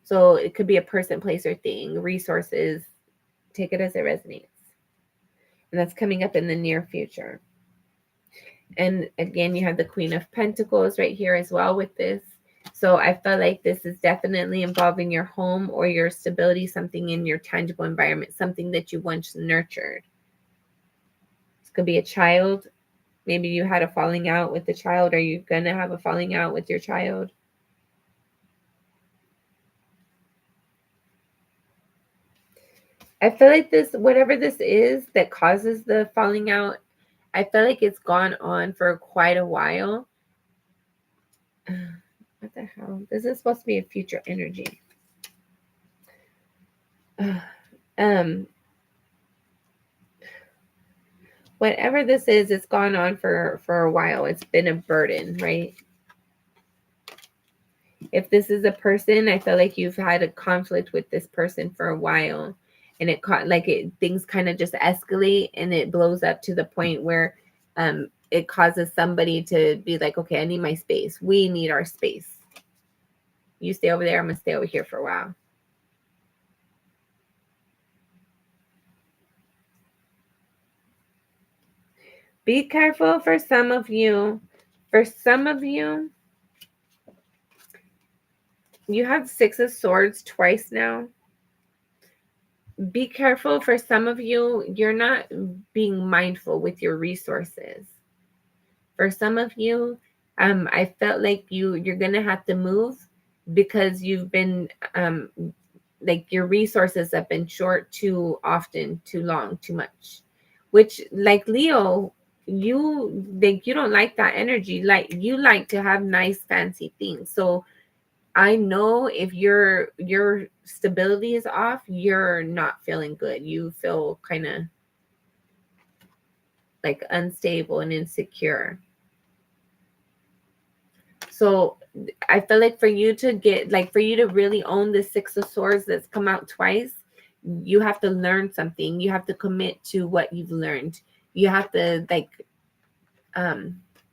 So it could be a person, place, or thing, resources. Take it as it resonates. And that's coming up in the near future. And again, you have the Queen of Pentacles right here as well with this. So I feel like this is definitely involving your home or your stability, something in your tangible environment, something that you once nurtured. This could be a child. Maybe you had a falling out with the child. Are you going to have a falling out with your child? I feel like this, whatever this is that causes the falling out, I feel like it's gone on for quite a while. What the hell? This is supposed to be a future energy. Whatever this is, it's gone on for a while. It's been a burden, right? If this is a person, I feel like you've had a conflict with this person for a while, and things kind of just escalate and it blows up to the point where it causes somebody to be like, okay, I need my space. We need our space. You stay over there, I'm gonna stay over here for a while. Be careful for some of you. For some of you, you have Six of Swords twice now. Be careful for some of you, you're not being mindful with your resources. For some of you, I felt like you're gonna have to move because you've been like your resources have been short too often, too long, too much. Which, like Leo, you don't like that energy. Like you like to have nice fancy things. So I know if your stability is off, you're not feeling good. You feel kind of like unstable and insecure. So I feel like for you to really own the Six of Swords that's come out twice, you have to learn something. You have to commit to what you've learned. You have to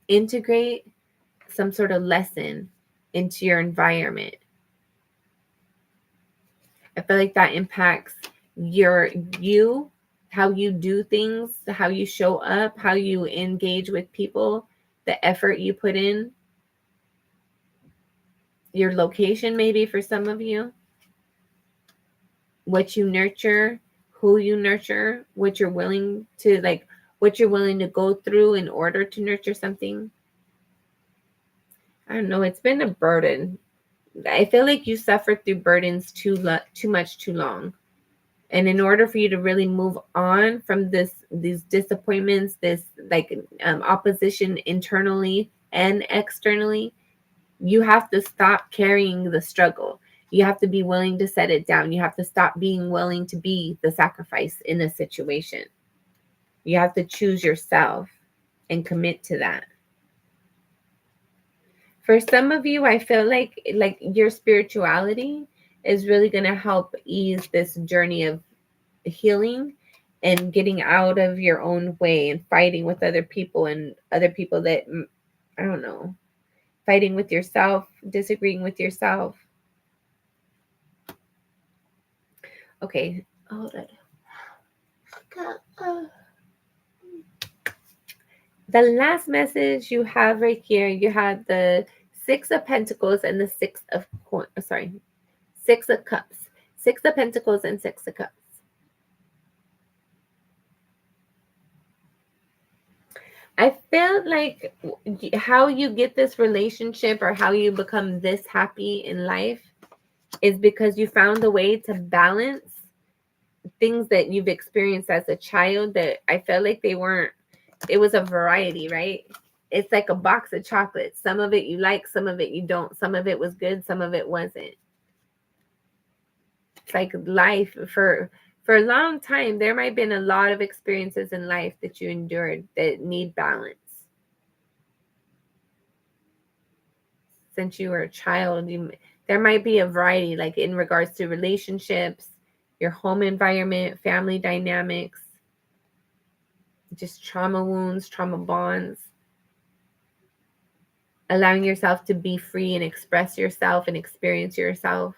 integrate some sort of lesson into your environment. I feel like that impacts how you do things, how you show up, how you engage with people, the effort you put in, your location maybe for some of you, what you nurture, who you nurture, what you're willing to go through in order to nurture something. I don't know, it's been a burden. I feel like you suffered through burdens too much too long. And in order for you to really move on from these disappointments, this opposition internally and externally, you have to stop carrying the struggle. You have to be willing to set it down. You have to stop being willing to be the sacrifice in a situation. You have to choose yourself and commit to that. For some of you, I feel like your spirituality is really going to help ease this journey of healing and getting out of your own way and fighting with other people and other people that, I don't know, fighting with yourself, disagreeing with yourself. Okay, hold on. The last message you have right here, you have the Six of Pentacles and the Six of Cups. Six of Pentacles and Six of Cups. I felt like how you get this relationship or how you become this happy in life is because you found a way to balance things that you've experienced as a child that I felt like it was a variety, right? It's like a box of chocolates. Some of it you like, some of it you don't. Some of it was good, some of it wasn't. It's like life for a long time. There might have been a lot of experiences in life that you endured that need balance. Since you were a child, there might be a variety, like in regards to relationships, your home environment, family dynamics, just trauma wounds, trauma bonds. Allowing yourself to be free and express yourself and experience yourself.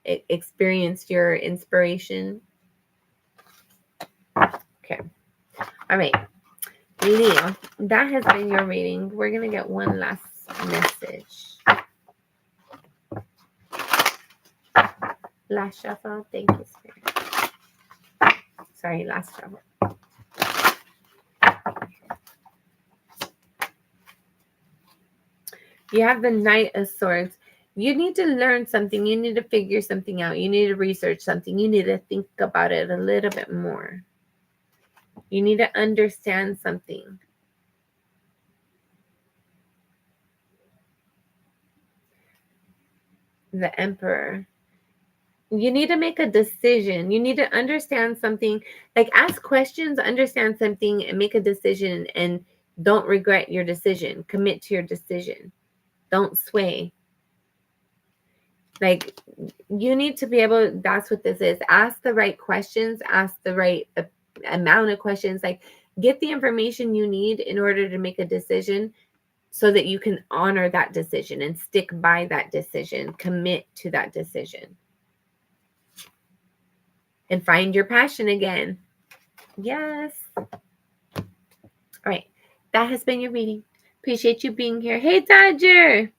Experience your inspiration. Okay. All right. Leo, that has been your reading. We're going to get one last message. Last shuffle. Thank you, Spirit. Sorry, last shuffle. You have the Knight of Swords. You need to learn something. You need to figure something out. You need to research something. You need to think about it a little bit more. You need to understand something. The Emperor. You need to make a decision. You need to understand something. Like ask questions, understand something, and make a decision. And don't regret your decision. Commit to your decision. Don't sway. Like, you need to be able, that's what this is. Ask the right questions, ask the right amount of questions. Like, get the information you need in order to make a decision so that you can honor that decision and stick by that decision, commit to that decision, and find your passion again. Yes. All right. That has been your reading. Appreciate you being here. Hey, Dodger.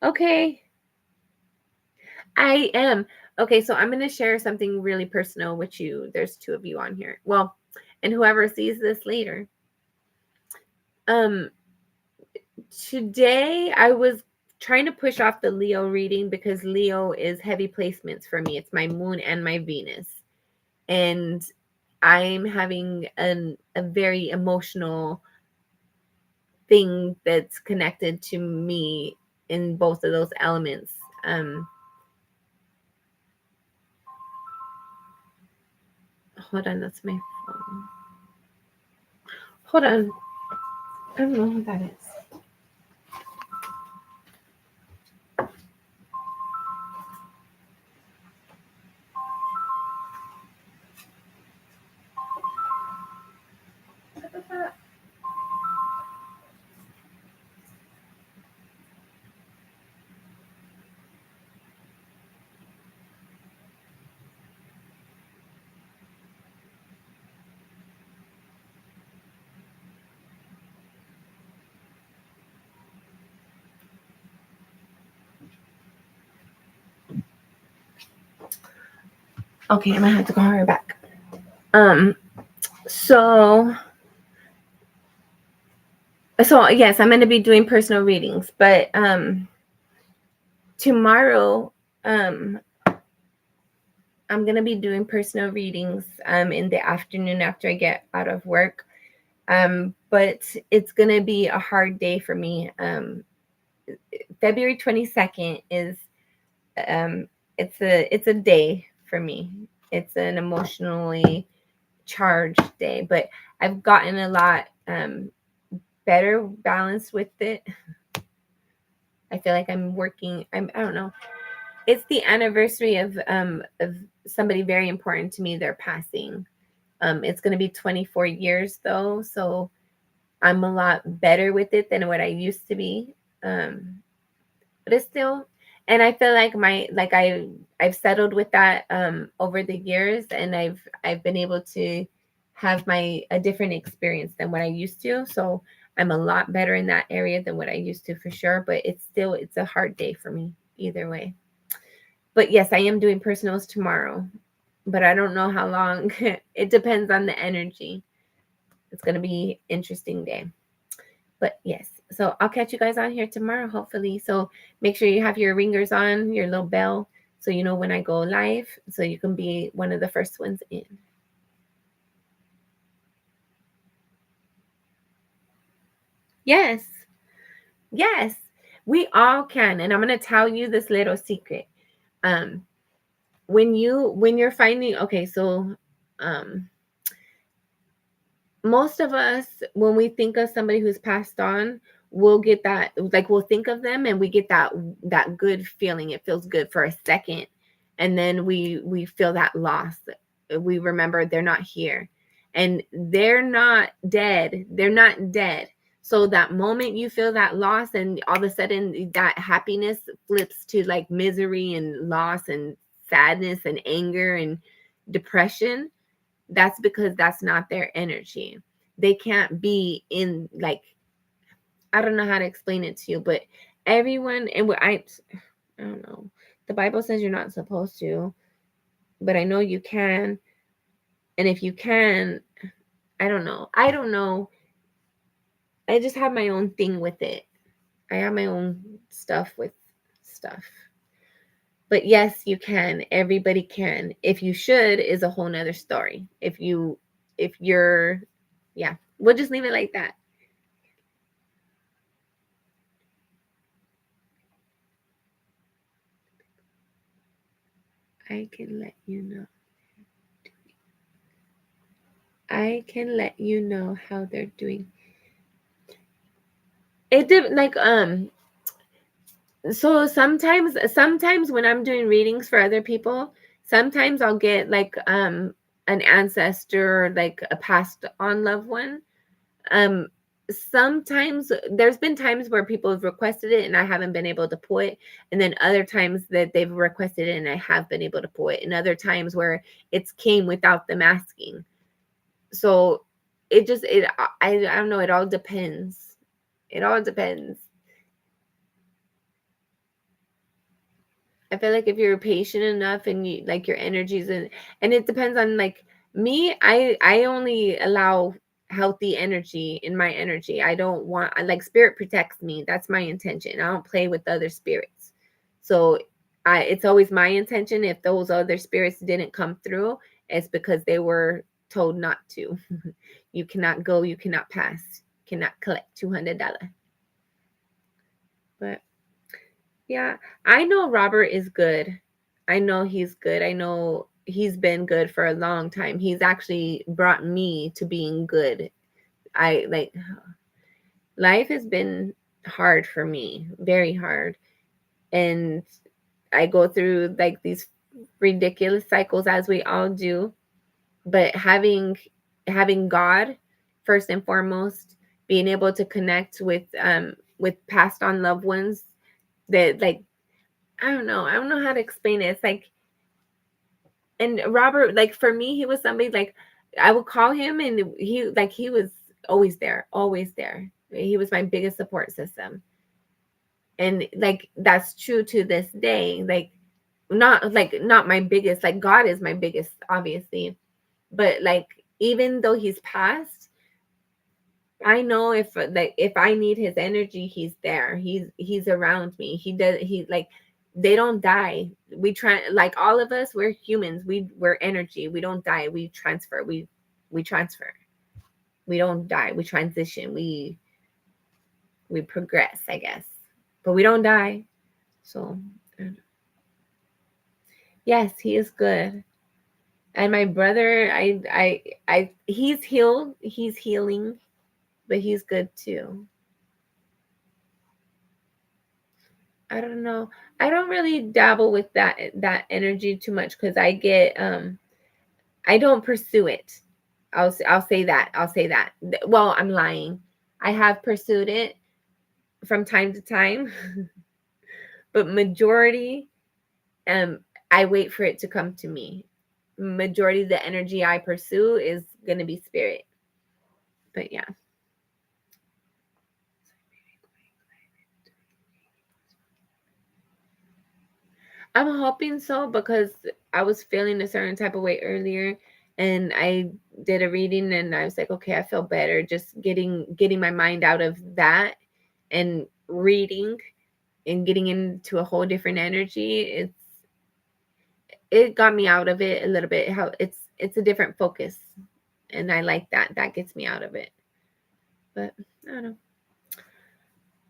Okay. I am. Okay, so I'm going to share something really personal with you. There's 2 of you on here. Well, and whoever sees this later. Today I was trying to push off the Leo reading because Leo is heavy placements for me. It's my moon and my Venus. And I'm having a very emotional thing that's connected to me in both of those elements. Hold on, that's my phone. Hold on. I don't know who that is. Okay, I'm gonna have to call her back. So yes, I'm gonna be doing personal readings, but tomorrow I'm gonna be doing personal readings in the afternoon after I get out of work. But it's gonna be a hard day for me. February 22nd is it's a day for me. It's an emotionally charged day, but I've gotten a lot better balanced with it. I feel like I'm working. I don't know. It's the anniversary of somebody very important to me. They're passing. It's going to be 24 years though, so I'm a lot better with it than what I used to be. But it's still, and I feel like I've settled with that over the years, and I've been able to have a different experience than what I used to. So I'm a lot better in that area than what I used to for sure. But it's a hard day for me either way. But yes, I am doing personals tomorrow, but I don't know how long. It depends on the energy. It's going to be an interesting day. But yes, so I'll catch you guys on here tomorrow, hopefully. So make sure you have your ringers on, your little bell, so you know when I go live, so you can be one of the first ones in. Yes. Yes. We all can. And I'm going to tell you this little secret. When you're finding, okay, so most of us, when we think of somebody who's passed on, we'll get that, like, we'll think of them and we get that good feeling. It feels good for a second, and then we feel that loss. We remember they're not here, and they're not dead. So that moment you feel that loss, and all of a sudden that happiness flips to like misery and loss and sadness and anger and depression. That's because that's not their energy. They can't be in, like, I don't know how to explain it to you, but everyone, and I don't know. The Bible says you're not supposed to, but I know you can. And if you can, I don't know. I just have my own thing with it. I have my own stuff with stuff. But yes, you can. Everybody can. If you should is a whole nother story. If you're, yeah, we'll just leave it like that. I can let you know. I can let you know how they're doing. It did, like, So sometimes when I'm doing readings for other people, sometimes I'll get like an ancestor, like a passed on loved one. Um Sometimes there's been times where people have requested it and I haven't been able to pull it, and then other times that they've requested it and I have been able to pull it, and other times where it's came without them asking. So I don't know, it all depends. It all depends. I feel like if you're patient enough and you like your energies, and it depends on like me, I only allow healthy energy in my energy. I don't want like spirit protects me. That's my intention. I don't play with other spirits. So I it's always my intention if those other spirits didn't come through, it's because they were told not to. You cannot go, you cannot pass, cannot collect $200. But yeah, I know Robert is good. I know he's good. I know he's been good for a long time. He's actually brought me to being good. I like life has been hard for me, very hard. And I go through like these ridiculous cycles as we all do, but having God first and foremost, being able to connect with passed on loved ones that like I don't know how to explain it. It's like, and Robert, like for me, he was somebody like I would call him and he was always there, always there. He was my biggest support system. And like that's true to this day. Not my biggest, like God is my biggest, obviously. But like even though he's passed, I know if I need his energy, he's there. He's around me. He like they don't die. We try like all of us, we're humans. We're energy. We don't die. We transfer. We transfer. We don't die. We transition. We progress, I guess. But we don't die. So yes, he is good. And my brother, he's healed. He's healing, but he's good too. I don't know. I don't really dabble with that energy too much because I don't pursue it. I'll say that. I'll say that. Well, I'm lying. I have pursued it from time to time, but majority I wait for it to come to me. Majority of the energy I pursue is going to be spirit. But yeah. I'm hoping so because I was feeling a certain type of way earlier and I did a reading and I was like, okay, I feel better just getting my mind out of that and reading and getting into a whole different energy. It got me out of it a little bit. How it's a different focus and I like that. That gets me out of it. But I don't know.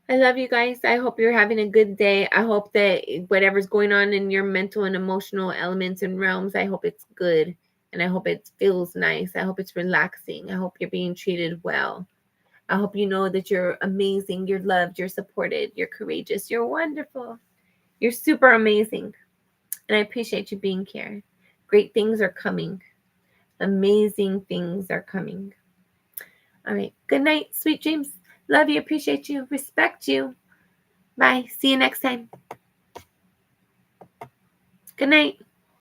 I love you guys. I hope you're having a good day. I hope that whatever's going on in your mental and emotional elements and realms, I hope it's good. And I hope it feels nice. I hope it's relaxing. I hope you're being treated well. I hope you know that you're amazing, you're loved, you're supported, you're courageous, you're wonderful. You're super amazing. And I appreciate you being here. Great things are coming. Amazing things are coming. All right. Good night. Sweet dreams. Love you. Appreciate you. Respect you. Bye. See you next time. Good night.